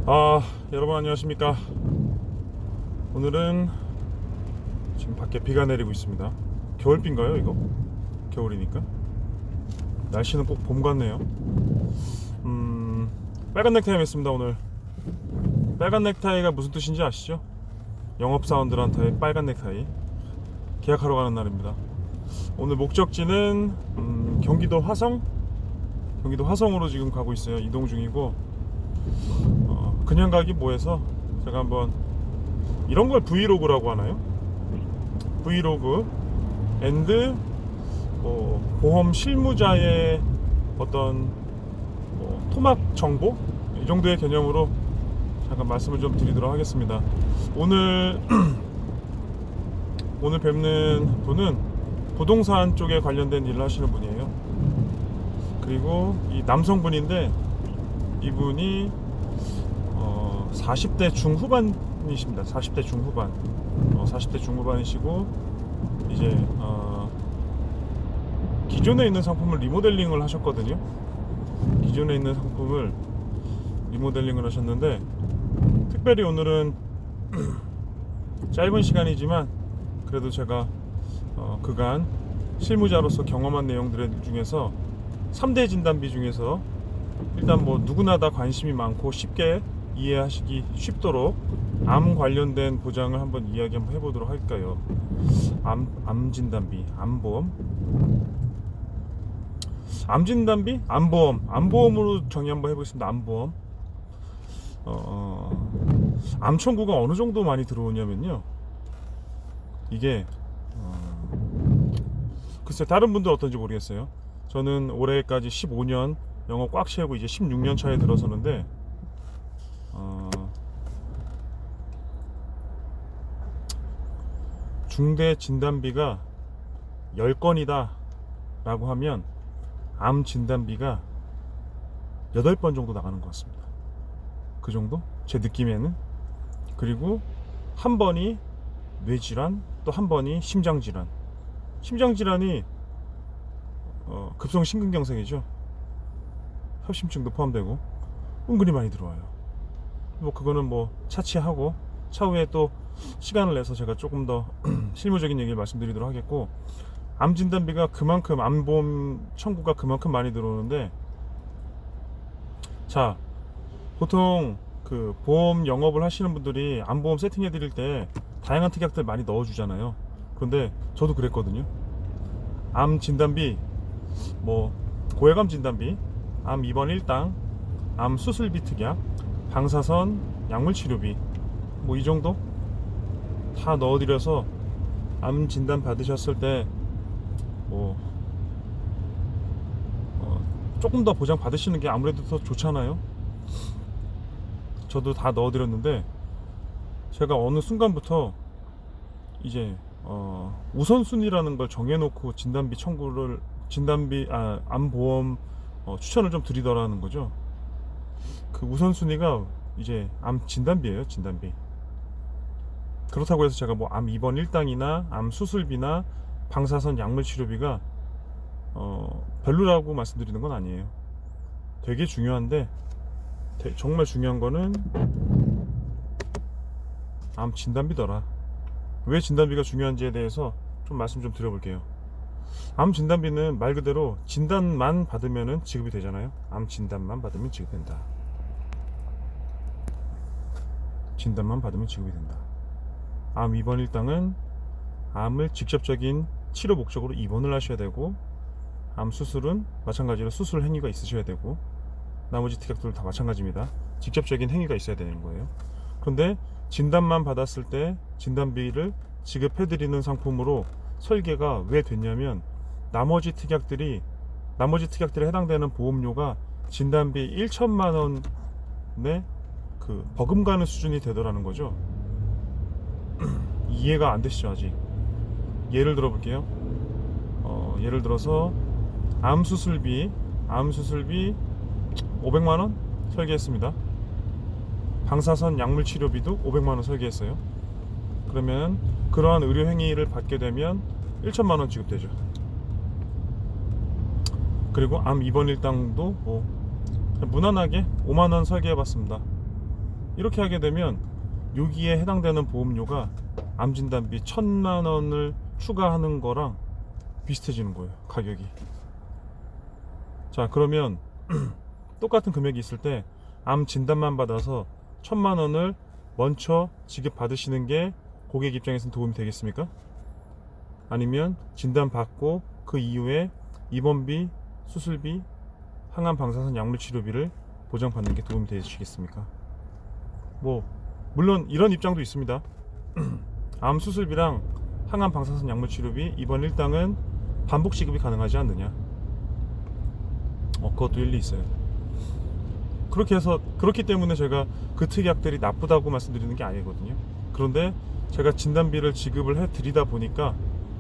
여러분 안녕하십니까. 오늘은 지금 밖에 비가 내리고 있습니다. 겨울비인가요 이거? 겨울이니까 날씨는 꼭 봄 같네요. 빨간 넥타이 맸습니다 오늘. 빨간 넥타이가 무슨 뜻인지 아시죠? 영업사원들한테 빨간 넥타이 계약하러 가는 날입니다. 오늘 목적지는 경기도 화성으로 지금 가고 있어요. 이동 중이고 그냥 가기 뭐해서 제가 한번 이런 걸 브이로그라고 하나요? 브이로그 앤드 보험 실무자의 어떤 토막 정보 이 정도의 개념으로 잠깐 말씀을 좀 드리도록 하겠습니다. 오늘 뵙는 분은 부동산 쪽에 관련된 일을 하시는 분이에요. 그리고 이 남성분인데 이분이 40대 중후반이십니다. 40대 중후반. 40대 중후반이시고 이제 기존에 있는 상품을 리모델링을 하셨거든요. 기존에 있는 상품을 리모델링을 하셨는데 특별히 오늘은 짧은 시간이지만 그래도 제가 그간 실무자로서 경험한 내용들 중에서 3대 진단비 중에서 일단 누구나 다 관심이 많고 쉽게 이해하시기 쉽도록 암 관련된 보장을 한번 이야기 한번 해보도록 할까요? 암 진단비, 암보험, 암 진단비, 암보험으로 정의 한번 해보겠습니다. 암보험. 암 청구가 어느 정도 많이 들어오냐면요. 이게 글쎄 다른 분들 어떤지 모르겠어요. 저는 올해까지 15년 영업 꽉 채우고 이제 16년 차에 들어서는데 중대 진단비가 10건이다 라고 하면 암 진단비가 8번 정도 나가는 것 같습니다. 그 정도? 제 느낌에는. 그리고 한 번이 뇌질환, 또 한 번이 심장질환. 심장질환이 급성 심근경색이죠. 협심증도 포함되고 은근히 많이 들어와요. 그거는 차치하고 차후에 또 시간을 내서 제가 조금 더 실무적인 얘기를 말씀드리도록 하겠고, 암 진단비가 그만큼 암보험 청구가 그만큼 많이 들어오는데, 자 보통 그 보험 영업을 하시는 분들이 암보험 세팅해 드릴 때 다양한 특약들 많이 넣어주잖아요. 그런데 저도 그랬거든요. 암 진단비 고해감 진단비, 암 입원 1당, 암 수술비 특약, 방사선 약물 치료비 이 정도 다 넣어드려서 암 진단 받으셨을 때 조금 더 보장 받으시는 게 아무래도 더 좋잖아요. 저도 다 넣어드렸는데 제가 어느 순간부터 이제 우선순위라는 걸 정해놓고 암보험 추천을 좀 드리더라는 거죠. 그 우선순위가 이제 암 진단비예요. 진단비. 그렇다고 해서 제가 암 입원 1당이나 암 수술비나 방사선 약물 치료비가 별로라고 말씀드리는 건 아니에요. 되게 중요한데 정말 중요한 거는 암 진단비더라. 왜 진단비가 중요한지에 대해서 좀 말씀 좀 드려볼게요. 암 진단비는 말 그대로 진단만 받으면 지급이 되잖아요. 암 진단만 받으면 지급이 된다. 진단만 받으면 지급이 된다. 암 입원 1당은 암을 직접적인 치료 목적으로 입원을 하셔야 되고, 암 수술은 마찬가지로 수술 행위가 있으셔야 되고, 나머지 특약들은 다 마찬가지입니다. 직접적인 행위가 있어야 되는 거예요. 그런데 진단만 받았을 때 진단비를 지급해드리는 상품으로 설계가 왜 됐냐면, 나머지 특약들에 해당되는 보험료가 진단비 1천만 원에 그 버금가는 수준이 되더라는 거죠. 이해가 안 되시죠 아직? 예를 들어 볼게요. 예를 들어서 암 수술비 500만 원 설계했습니다. 방사선 약물 치료비도 500만 원 설계했어요. 그러면 그러한 의료 행위를 받게 되면 1천만 원 지급되죠. 그리고 암 입원 일당도 무난하게 5만 원 설계해봤습니다. 이렇게 하게 되면 여기에 해당되는 보험료가 암 진단비 1,000만 원을 추가하는 거랑 비슷해지는 거예요, 가격이. 자, 그러면 똑같은 금액이 있을 때 암 진단만 받아서 1,000만 원을 먼저 지급 받으시는 게 고객 입장에서는 도움이 되겠습니까? 아니면 진단 받고 그 이후에 입원비, 수술비, 항암 방사선 약물 치료비를 보장받는 게 도움이 되시겠습니까? 뭐 물론 이런 입장도 있습니다. 암 수술비랑 항암 방사선 약물 치료비 입원 일당은 반복 지급이 가능하지 않느냐? 그것도 일리 있어요. 그렇기 때문에 제가 그 특약들이 나쁘다고 말씀드리는 게 아니거든요. 그런데 제가 진단비를 지급을 해드리다 보니까,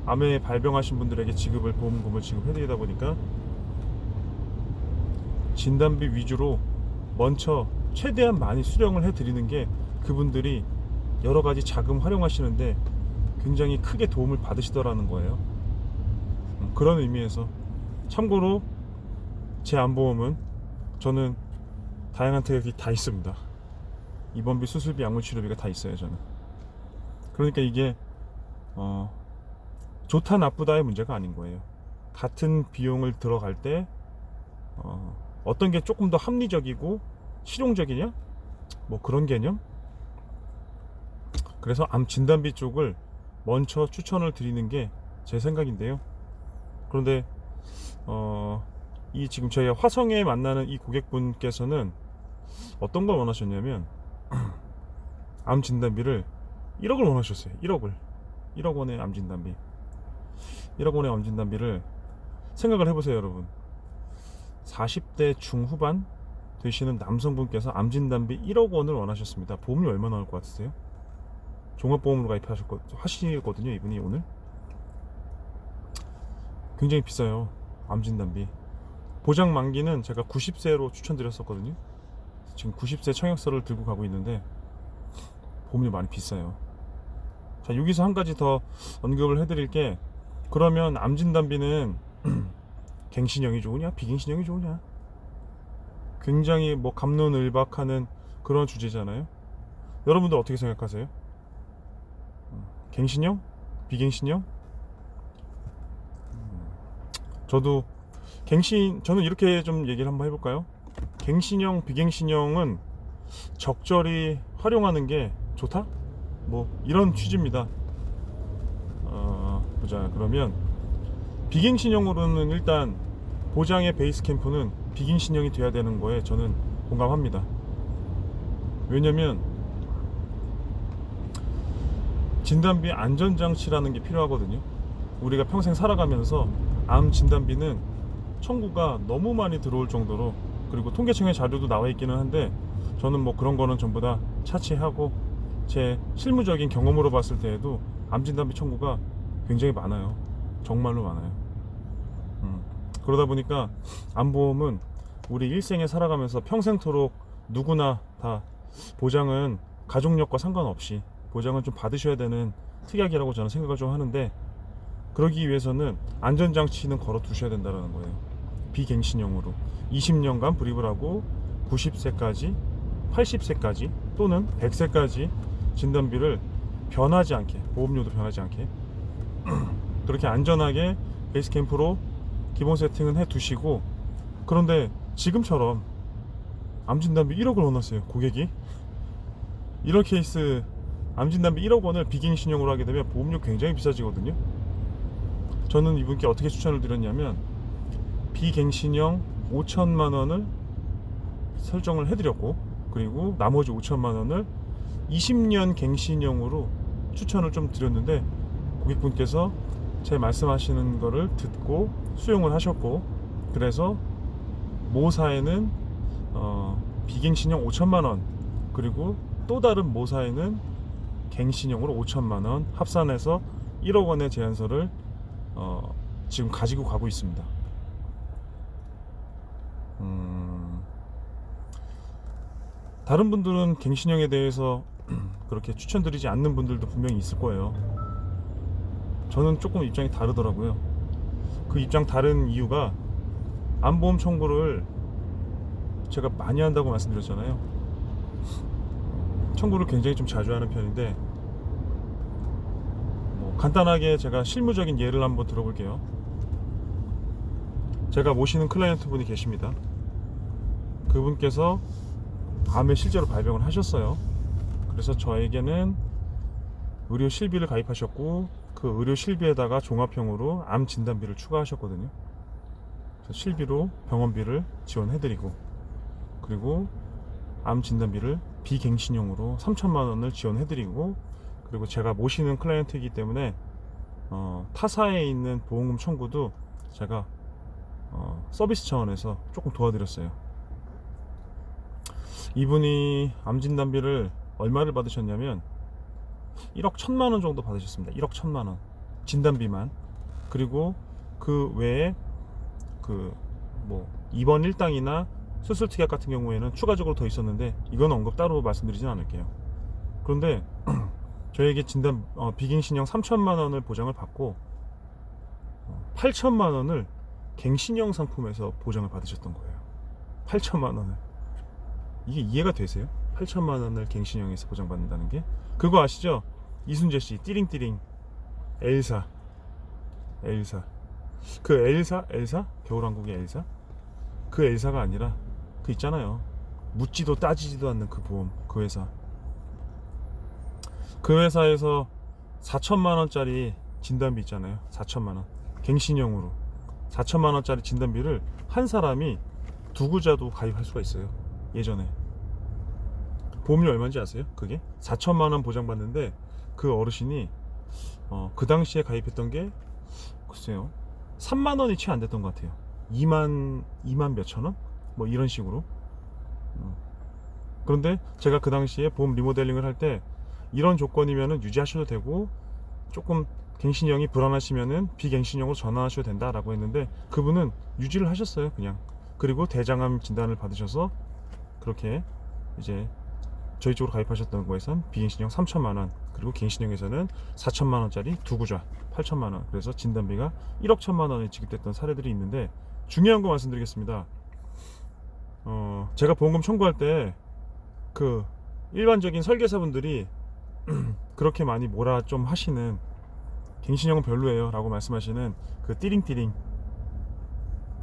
암에 발병하신 분들에게 보험금을 지급해드리다 보니까 진단비 위주로 먼저 최대한 많이 수령을 해드리는 게 그분들이 여러 가지 자금 활용하시는데 굉장히 크게 도움을 받으시더라는 거예요. 그런 의미에서 참고로 제 암보험은 저는 다양한 특약이 다 있습니다. 입원비, 수술비, 약물 치료비가 다 있어요, 저는. 그러니까 이게 좋다 나쁘다의 문제가 아닌 거예요. 같은 비용을 들어갈 때 어떤 게 조금 더 합리적이고 실용적이냐? 뭐 그런 개념? 그래서 암 진단비 쪽을 먼저 추천을 드리는 게 제 생각인데요. 그런데 이 지금 저희가 화성에 만나는 이 고객분께서는 어떤 걸 원하셨냐면 암 진단비를 1억을 원하셨어요. 1억 원의 암 진단비. 1억 원의 암 진단비를 생각을 해보세요, 여러분. 40대 중후반 되시는 남성분께서 암 진단비 1억 원을 원하셨습니다. 보험료 얼마 나올 것 같으세요? 종합보험으로 가입하시거든요, 이분이 오늘. 굉장히 비싸요, 암 진단비. 보장 만기는 제가 90세로 추천드렸었거든요. 지금 90세 청약서를 들고 가고 있는데 보험료 많이 비싸요. 자, 여기서 한 가지 더 언급을 해드릴 게, 그러면 암 진단비는 갱신형이 좋으냐 비갱신형이 좋으냐, 굉장히 뭐 갑론을박하는 그런 주제잖아요. 여러분들 어떻게 생각하세요? 갱신형? 비갱신형? 저는 이렇게 좀 얘기를 한번 해볼까요? 갱신형, 비갱신형은 적절히 활용하는 게 좋다? 뭐 이런 취지입니다. 보자. 그러면 비갱신형으로는 일단 보장의 베이스 캠프는 비갱신형이 돼야 되는 거에 저는 공감합니다. 왜냐면 진단비 안전장치라는 게 필요하거든요. 우리가 평생 살아가면서 암 진단비는 청구가 너무 많이 들어올 정도로, 그리고 통계청의 자료도 나와 있기는 한데 저는 뭐 그런 거는 전부 다 차치하고 제 실무적인 경험으로 봤을 때에도 암 진단비 청구가 굉장히 많아요. 정말로 많아요. 그러다 보니까 암보험은 우리 일생에 살아가면서 평생토록 누구나 다 보장은 가족력과 상관없이 보장은 좀 받으셔야 되는 특약이라고 저는 생각을 좀 하는데, 그러기 위해서는 안전장치는 걸어 두셔야 된다는 거예요. 비갱신형으로 20년간 불입을 하고 90세까지 80세까지 또는 100세까지 진단비를 변하지 않게, 보험료도 변하지 않게 그렇게 안전하게 베이스 캠프로 기본 세팅은 해 두시고, 그런데 지금처럼 암 진단비 1억을 원하세요, 고객이. 이런 케이스 암 진단비 1억 원을 비갱신형으로 하게 되면 보험료 굉장히 비싸지거든요. 저는 이분께 어떻게 추천을 드렸냐면 비갱신형 5천만 원을 설정을 해드렸고, 그리고 나머지 5천만 원을 20년 갱신형으로 추천을 좀 드렸는데, 고객분께서 제 말씀하시는 거를 듣고 수용을 하셨고, 그래서 모사에는 비갱신형 5천만 원, 그리고 또 다른 모사에는 갱신형으로 5천만 원 합산해서 1억 원의 제안서를 지금 가지고 가고 있습니다. 다른 분들은 갱신형에 대해서 그렇게 추천드리지 않는 분들도 분명히 있을 거예요. 저는 조금 입장이 다르더라고요. 그 입장 다른 이유가, 암보험 청구를 제가 많이 한다고 말씀드렸잖아요. 청구를 굉장히 좀 자주 하는 편인데, 뭐 간단하게 제가 실무적인 예를 한번 들어볼게요. 제가 모시는 클라이언트 분이 계십니다. 그분께서 암에 실제로 발병을 하셨어요. 그래서 저에게는 의료 실비를 가입하셨고, 그 의료 실비에다가 종합형으로 암 진단비를 추가하셨거든요. 그래서 실비로 병원비를 지원해드리고, 그리고 암 진단비를 비갱신형으로 3천만 원을 지원해드리고, 그리고 제가 모시는 클라이언트이기 때문에 타사에 있는 보험금 청구도 제가 서비스 차원에서 조금 도와드렸어요. 이분이 암 진단비를 얼마를 받으셨냐면 1억 1천만 원 정도 받으셨습니다. 1억 1천만 원 진단비만. 그리고 그 외에 그 뭐 입원 일당이나 수술 특약 같은 경우에는 추가적으로 더 있었는데, 이건 언급 따로 말씀드리진 않을게요. 그런데 저에게 진단 비갱신형 3천만 원을 보장을 받고 8천만 원을 갱신형 상품에서 보장을 받으셨던 거예요. 8천만 원을. 이게 이해가 되세요? 8천만 원을 갱신형에서 보장받는다는 게? 그거 아시죠? 이순재 씨 띠링띠링 엘사. 그 엘사 겨울왕국의 엘사, 그 엘사가 아니라 그 있잖아요, 묻지도 따지지도 않는 그 보험, 그 회사. 그 회사에서 4천만 원짜리 진단비 있잖아요. 4천만 원 갱신형으로 4천만 원짜리 진단비를 한 사람이 두 구자도 가입할 수가 있어요. 예전에 보험료 얼마인지 아세요? 그게 4천만 원 보장받는데, 그 어르신이 그 당시에 가입했던 게 글쎄요 3만 원이 채 안 됐던 것 같아요. 2만 몇천 원? 뭐 이런 식으로. 그런데 제가 그 당시에 보험 리모델링을 할 때 이런 조건이면은 유지하셔도 되고, 조금 갱신형이 불안하시면은 비갱신형으로 전환하셔도 된다라고 했는데, 그분은 유지를 하셨어요, 그냥. 그리고 대장암 진단을 받으셔서 그렇게 이제 저희 쪽으로 가입하셨던 거에선 비갱신형 3천만 원, 그리고 갱신형에서는 4천만 원짜리 두 구좌 8천만 원, 그래서 진단비가 1억 1천만 원이 지급됐던 사례들이 있는데, 중요한 거 말씀드리겠습니다. 제가 보험금 청구할 때 그 일반적인 설계사분들이 그렇게 많이 뭐라 좀 하시는, 갱신형은 별로예요 라고 말씀하시는 그 띠링띠링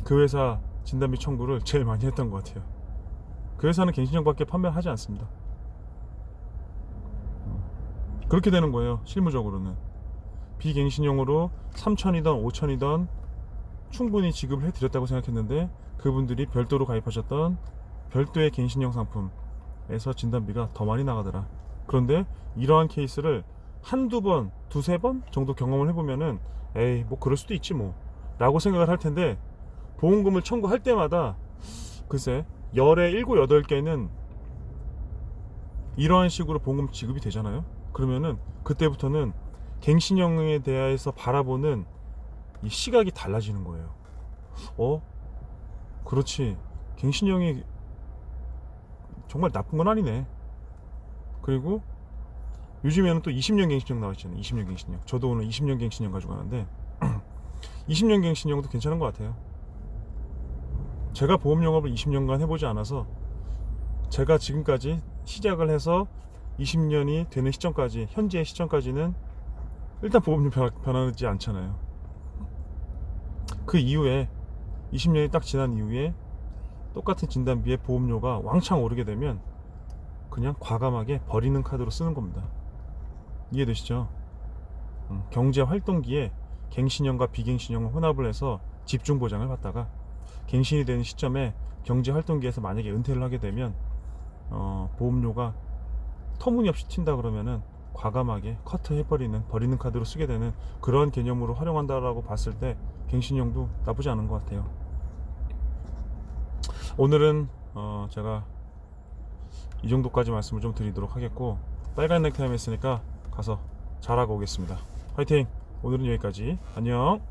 그 회사 진단비 청구를 제일 많이 했던 것 같아요. 그 회사는 갱신형밖에 판매하지 않습니다. 그렇게 되는 거예요. 실무적으로는 비갱신형으로 3천이던 5천이던 충분히 지급을 해드렸다고 생각했는데, 그분들이 별도로 가입하셨던 별도의 갱신형 상품에서 진단비가 더 많이 나가더라. 그런데 이러한 케이스를 한두 번, 두세 번 정도 경험을 해보면은 에이 뭐 그럴 수도 있지 뭐 라고 생각을 할 텐데, 보험금을 청구할 때마다 글쎄 열에 7, 8개는 이러한 식으로 보험금 지급이 되잖아요. 그러면은 그때부터는 갱신형에 대해서 바라보는 이 시각이 달라지는 거예요. 그렇지, 갱신형이 정말 나쁜 건 아니네. 그리고 요즘에는 또 20년 갱신형 나와 있잖아요. 20년 갱신형. 저도 오늘 20년 갱신형 가지고 가는데 20년 갱신형도 괜찮은 것 같아요. 제가 보험 영업을 20년간 해보지 않아서, 제가 지금까지 시작을 해서 20년이 되는 시점까지, 현재의 시점까지는 일단 보험료 변하지 않잖아요. 그 이후에 20년이 딱 지난 이후에 똑같은 진단비에 보험료가 왕창 오르게 되면 그냥 과감하게 버리는 카드로 쓰는 겁니다. 이해되시죠? 경제 활동기에 갱신형과 비갱신형을 혼합을 해서 집중 보장을 받다가, 갱신이 되는 시점에 경제 활동기에서 만약에 은퇴를 하게 되면 보험료가 터무니없이 튄다 그러면은 과감하게 버리는 카드로 쓰게 되는 그런 개념으로 활용한다라고 봤을 때 갱신형도 나쁘지 않은 것 같아요. 오늘은 제가 이 정도까지 말씀을 좀 드리도록 하겠고, 빨간 넥타이 했으니까 가서 잘하고 오겠습니다. 화이팅! 오늘은 여기까지. 안녕.